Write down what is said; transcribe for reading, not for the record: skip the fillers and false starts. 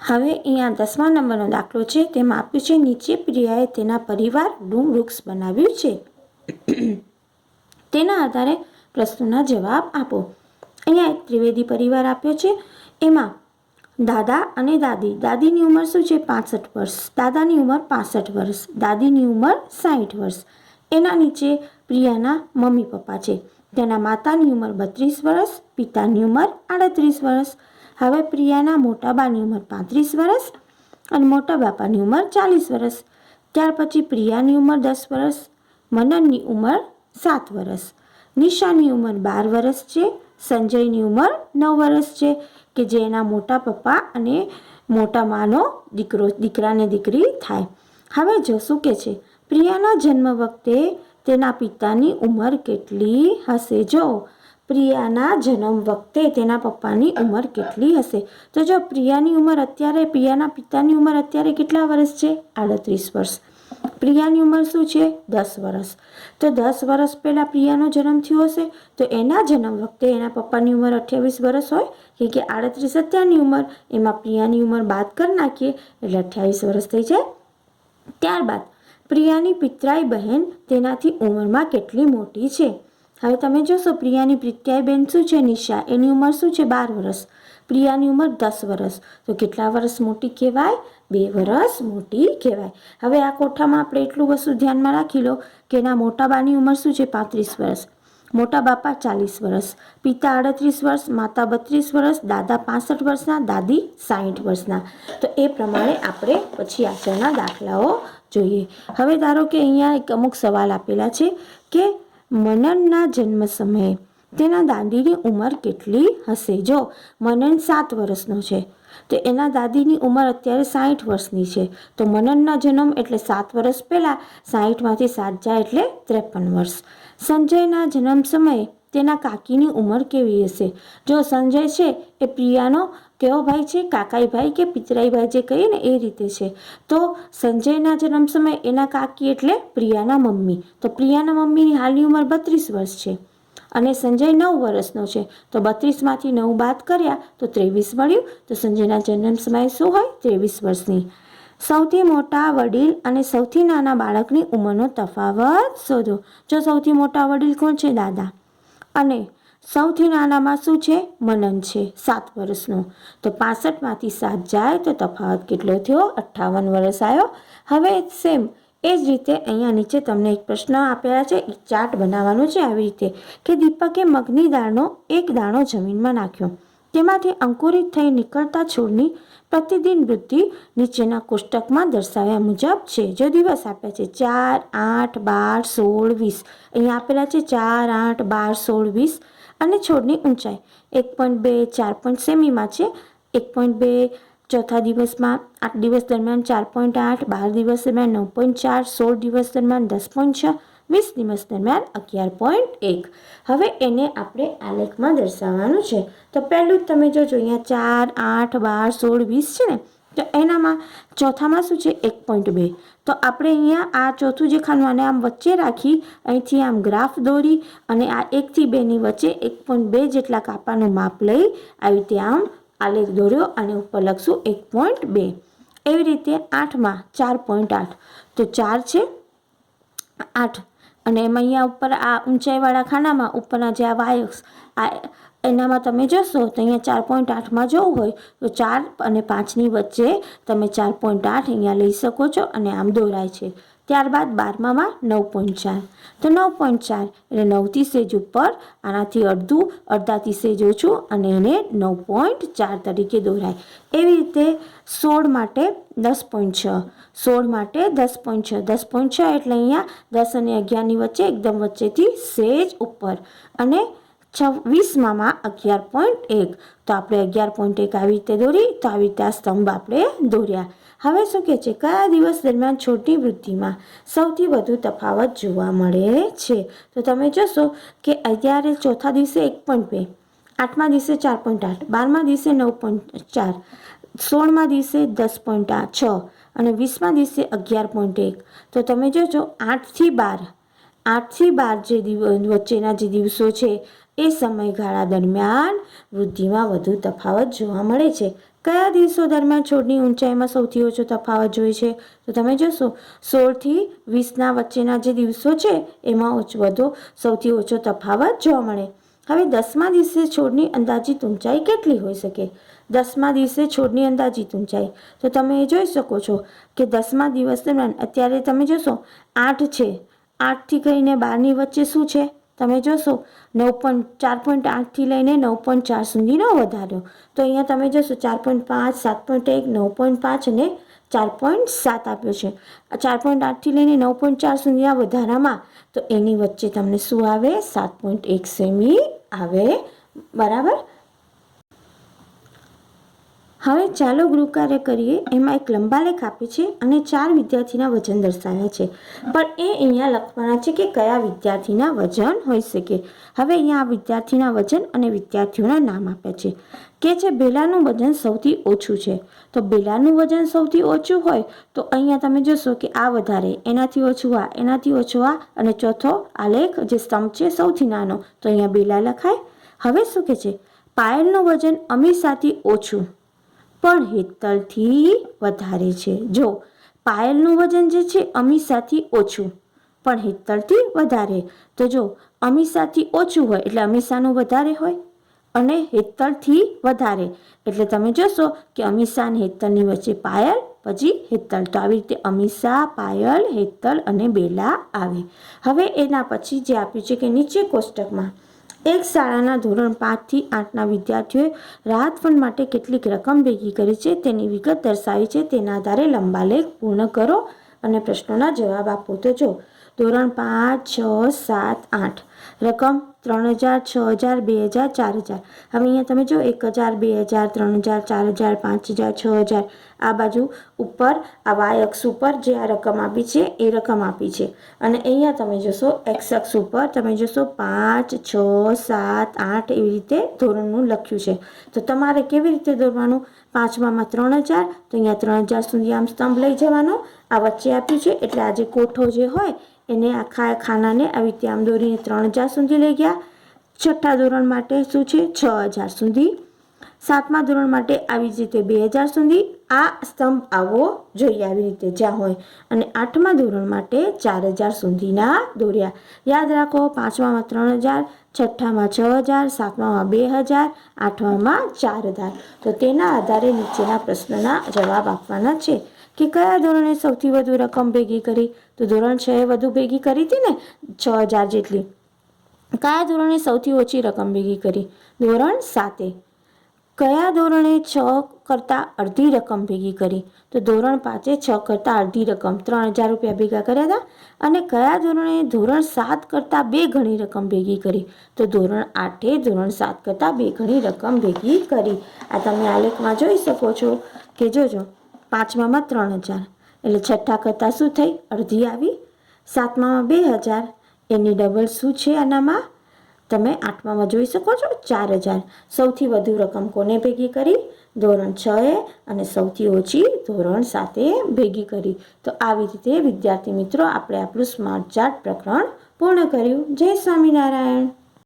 હવે અહીંયા 10મા નંબરનો દાખલો છે, તેમાં આપ્યું છે નીચે પ્રિયાએ તેના પરિવારનું વૃક્ષ બનાવ્યું છે. તેના આધારે પ્રશ્નોના જવાબ આપો. અહીંયા એક ત્રિવેદી પરિવાર આપ્યો છે. એમાં દાદા અને દાદી. દાદીની ઉંમર શું છે? 65 વર્ષ. દાદાની ઉંમર 65 વર્ષ. દાદીની ઉંમર 60 વર્ષ. એના નીચે પ્રિયાના મમ્મી પપ્પા છે. તેના માતાની ઉંમર 32 વર્ષ, પિતાની ઉંમર 38 વર્ષ. હવે પ્રિયાના મોટા બાની ઉંમર 35 વર્ષ અને મોટા બાપાની ઉંમર 40 વર્ષ. ત્યાર પછી પ્રિયાની ઉંમર 10 વર્ષ, મનનની ઉંમર 7 વર્ષ, નિશાની ઉંમર 12 વર્ષ છે, સંજયની ઉંમર 9 વર્ષ છે, કે જે એના મોટા પપ્પા અને મોટા માનો દીકરા ને દીકરી થાય. હવે જો શું કે છે, પ્રિયાના જન્મ વખતે તેના પિતાની ઉંમર કેટલી હશે? જો પ્રિયાના જન્મ વખતે તેના પપ્પાની ઉંમર કેટલી હશે? તો જો પ્રિયાના પિતાની ઉંમર અત્યારે કેટલા વર્ષ છે? 38 વર્ષ. પ્રિયાની ઉંમર શું છે? 10 વર્ષ. તો 10 વર્ષ પહેલાં પ્રિયાનો જન્મ થયો હશે, તો એના જન્મ વખતે એના પપ્પાની ઉંમર 28 વર્ષ હોય, કે 38 અત્યારની ઉંમર, એમાં પ્રિયાની ઉંમર બાદ કરી નાખીએ એટલે 28 વર્ષ થઈ જાય. ત્યારબાદ પ્રિયાની પિતરાઈ બહેન તેનાથી ઉંમરમાં કેટલી મોટી છે? હવે તમે જોશો, પ્રિયાની પિતરાઈ બહેન શું છે? નિશા. એની ઉંમર શું છે? 12 વર્ષ. પ્રિયાની ઉંમર 10 વર્ષ. તો કેટલા વર્ષ મોટી કહેવાય? 2 વર્ષ મોટી કહેવાય. હવે આ કોઠામાં આપણે એટલું વસ્તુ ધ્યાનમાં રાખી લો કે એના મોટા બાની ઉંમર શું છે? 35 વર્ષ. મોટા બાપા 40 વર્ષ, પિતા 38 વર્ષ, માતા 32 વર્ષ, દાદા 65 વર્ષના, દાદી 60 વર્ષના. તો એ પ્રમાણે આપણે પછી આગળના દાખલાઓ જોઈએ. હવે ધારો કે અહીંયા એક અમુક સવાલ આપેલા છે કે મનનના જન્મ સમયે તેના દાદીની ઉંમર કેટલી હશે? જો મનન 7 વર્ષનો છે, તો એના દાદીની ઉંમર અત્યારે 60 વર્ષની છે. તો મનનના જન્મ એટલે 7 વર્ષ પહેલાં, 60માંથી 7 જાય એટલે 53 વર્ષ. સંજયના જન્મ સમયે તેના કાકીની ઉંમર કેવી હશે? જો સંજય છે એ પ્રિયાનો કેવો ભાઈ છે? કાકાઈ ભાઈ કે પિતરાઈ ભાઈ જે કહીએ ને એ રીતે છે. તો સંજયના જન્મ સમયે એના કાકી એટલે પ્રિયાના મમ્મી. તો પ્રિયાના મમ્મીની હાલની ઉંમર 32 વર્ષ છે અને સંજય 9 વર્ષનો છે. તો 32માંથી 9 બાદ કર્યા તો 23 મળ્યું. તો સંજયના જન્મ સમયે શું હોય? 23 વર્ષની. સૌથી મોટા વડીલ અને સૌથી નાના બાળકની ઉંમરનો તફાવત શોધો. જો સૌથી મોટા વડીલ કોણ છે? દાદા. અને સૌથી નાનામાં શું છે? મનન છે, 7 વર્ષનો. તો 65માંથી 7 જાય તો તફાવત કેટલો થયો? 58 વર્ષ આવ્યો. હવે સેમ એ જ રીતે અહીંયા નીચે તમને એક પ્રશ્ન આપેલા છે, એક ચાર્ટ બનાવવાનો છે આવી રીતે કે દીપકે મગની દાળનો એક દાણો જમીનમાં નાખ્યો. તેમાંથી અંકુરિત થઈ નીકળતા છોડની પ્રતિદિન વૃદ્ધિ નીચેના કોષ્ટકમાં દર્શાવ્યા મુજબ છે. જો દિવસ આપ્યા છે 4, 8, 12, 16, 20. અહીંયા આપેલા છે 4, 8, 12, 16, 20. અને છોડની ઊંચાઈ 1.2, 4 સેમીમાં છે. 1.2 ચોથા દિવસમાં, 8 દિવસ દરમિયાન 4.8, 12 દિવસ દરમિયાન 9.4, 16 દિવસ દરમિયાન 10.6, 20 દિવસ દરમિયાન 11.1. હવે એને આપણે આલેખમાં દર્શાવવાનું છે. તો પહેલું જ તમે જોજો, અહીંયા 4, 8, 12, 16, 20 છે ને, તો એનામાં ચોથામાં શું છે? 1.2. તો આપણે અહીંયા આ ચોથું જે ખાનું આને આમ વચ્ચે રાખી અહીંથી આમ ગ્રાફ દોરી અને આ 1 થી 2ની વચ્ચે 1.2 જેટલા કાપાનું માપ લઈ આવી રીતે આમ આલેખ દોર્યો અને ઉપર લખશું 1.2. એવી રીતે 8માં 4.8. તો 4 છે, 8 અને એમાં અહીંયા ઉપર આ ઊંચાઈવાળા ખાનામાં ઉપરના જે આ વાયક્સ એનામાં તમે જોશો તો અહીંયા 4.8માં જોવું હોય તો 4 અને 5ની વચ્ચે તમે 4.8 અહીંયા લઈ શકો છો અને આમ દોરાય છે. ત્યારબાદ 12માં 9.4. તો 9.4 એટલે 9થી સેજ ઉપર, આનાથી અડધાથી સેજ ઓછું અને એને 9.4 તરીકે દોરાય. એવી રીતે 16 માટે 10.6, 16 માટે 10.6, 10.6 એટલે અહીંયા 10 અને 11ની વચ્ચે એકદમ વચ્ચેથી સેજ ઉપર અને 26માં 11.1. તો આપણે 11.1 આવી રીતે દોરી, તો આવી રીતે આ સ્તંભ આપણે દોર્યા. હવે શું કહે છે? કયા દિવસ દરમિયાન છોડની વૃદ્ધિમાં સૌથી વધુ તફાવત જોવા મળે છે? તો તમે જોશો કે અત્યારે ચોથા દિવસે 1.2, 8મા દિવસે 4.8, 12મા દિવસે 9.4, 16મા દિવસે 10.6 અને 20મા દિવસે 11.1. તો તમે જોજો 8 થી 12 જે વચ્ચેના જે દિવસો છે એ સમયગાળા દરમિયાન વૃદ્ધિમાં વધુ તફાવત જોવા મળે છે. કયા દિવસો દરમિયાન છોડની ઊંચાઈમાં સૌથી ઓછો તફાવત જોઈએ છે? તો તમે જોશો 16 થી 20ના વચ્ચેના જે દિવસો છે એમાં સૌથી ઓછો તફાવત જોવા મળે. હવે 10મા દિવસે છોડની અંદાજિત ઊંચાઈ કેટલી હોઈ શકે? 10મા દિવસે છોડની અંદાજિત ઊંચાઈ તો તમે જોઈ શકો છો કે 10મા દિવસ દરમિયાન અત્યારે તમે જોશો 8 છે. 8થી કહીને 12ની વચ્ચે શું છે? તમે જોશો 4.8થી લઈને 9.4 સુધીનો વધારો. તો અહીંયા તમે જોશો 4.5, 7.1, 9.5 અને 4.7 આપ્યો છે. 4.8થી લઈને 9.4 સુધીના વધારામાં તો એની વચ્ચે તમને શું આવે? 7.1 સેમી આવે. બરાબર. હવે ચાલો ગૃહકાર્ય કરીએ. એમાં એક લંબાલેખ આપે છે અને 4 વિદ્યાર્થીના વજન દર્શાવ્યા છે, પણ એ અહીંયા લખવાના છે કે કયા વિદ્યાર્થીના વજન હોઈ શકે. હવે અહીંયા આ વિદ્યાર્થીના વજન અને વિદ્યાર્થીઓના નામ આપ્યા છે બેલાનું વજન સૌથી ઓછું છે. તો બેલાનું વજન સૌથી ઓછું હોય તો અહીંયા તમે જોશો કે આ વધારે, એનાથી ઓછું આ, એનાથી ઓછું આ, અને ચોથો આલેખ જે સ્તંભ છે સૌથી નાનો, તો અહીંયા બેલા લખાય. હવે શું કહે છે? પાયલનું વજન અમીષાથી ઓછું પણ હેતલથી વધારે છે. જો પાયલનું વજન જે છે અમીષાથી ઓછું પણ હેતલથી વધારે, તો જો અમીષાથી ઓછું હોય એટલે અમીષાનું વધારે હોય અને હેતલથી વધારે એટલે તમે જોશો કે અમીષા અને હેતલની વચ્ચે પાયલ, પછી હેતલ. તો આવી રીતે અમીષા, પાયલ, હેતલ અને બેલા આવે. હવે એના પછી જે આપ્યું છે કે નીચે કોષ્ટકમાં એક શાળાના ધોરણ 5 થી 8ના વિદ્યાર્થીઓએ રાહત ફંડ માટે કેટલીક રકમ ભેગી કરી છે તેની વિગત દર્શાવી છે. તેના આધારે લંબાલેખ પૂર્ણ કરો અને પ્રશ્નોના જવાબ આપો. તો જો ધોરણ 5, 6, 7, 8 રકમ 3000, 6000, 2000, 4000. હવે અહીંયા તમે જો 1000, 2000, 3000, 4000, 5000, 6000 આ બાજુ ઉપર આ વાય અક્ષ ઉપર જે આ રકમ આપી છે એ રકમ આપી છે, અને અહીંયા તમે જોશો એક્સ અક્ષ ઉપર તમે જોશો 5, 6, 7, 8 એવી રીતે ધોરણનું લખ્યું છે. તો તમારે કેવી રીતે દોરવાનું? 5માં 3000 તો અહીંયા 3000 સુધી આમ સ્તંભ લઈ જવાનો, આ વચ્ચે આપ્યું છે એટલે આ જે કોઠો જે હોય એને આખા ખાનાને આવી રીતે આમ દોરીને 3000 સુધી લઈ ગયા. 6થા ધોરણ માટે શું છે? 6000 સુધી. 7મા ધોરણ માટે આવી જ રીતે 2000 સુધી આ સ્તંભ આવવો જોઈએ આવી રીતે જ્યાં હોય, અને 8મા ધોરણ માટે 4000 સુધીના દોર્યા. યાદ રાખો 5માં 3000, 6થામાં 6000, 7માં 2000, 8માં 4000. તો તેના આધારે નીચેના પ્રશ્નના જવાબ આપવાના છે કે કયા ધોરણે સૌથી વધુ રકમ ભેગી કરી? તો ધોરણ 6એ વધુ ભેગી કરી હતી ને 6000 જેટલી. કયા ધોરણે સૌથી ઓછી રકમ ભેગી કરી? ધોરણ 7એ. કયા ધોરણે 6 કરતાં અડધી રકમ ભેગી કરી? તો ધોરણ 5એ 6 કરતાં અડધી રકમ 3000 રૂપિયા ભેગા કર્યા હતા. અને કયા ધોરણે ધોરણ 7 કરતાં 2 ગણી રકમ ભેગી કરી? તો ધોરણ 8એ ધોરણ 7 કરતાં 2 ગણી રકમ ભેગી કરી. આ તમે આલેખમાં જોઈ શકો છો કે જોજો 5માં 3000 એટલે 6થા કરતાં શું થઈ? અડધી આવી. 7માં 2000 એની ડબલ શું છે આનામાં? તમે 8માં જોઈ શકો છો 4000. સૌથી વધુ રકમ કોને ભેગી કરી? ધોરણ 6એ, અને સૌથી ઓછી ધોરણ 7એ ભેગી કરી. તો આવી રીતે વિદ્યાર્થી મિત્રો આપણે આપણું સ્માર્ટ ચાર્ટ પ્રકરણ પૂર્ણ કર્યું. જય સ્વામિનારાયણ.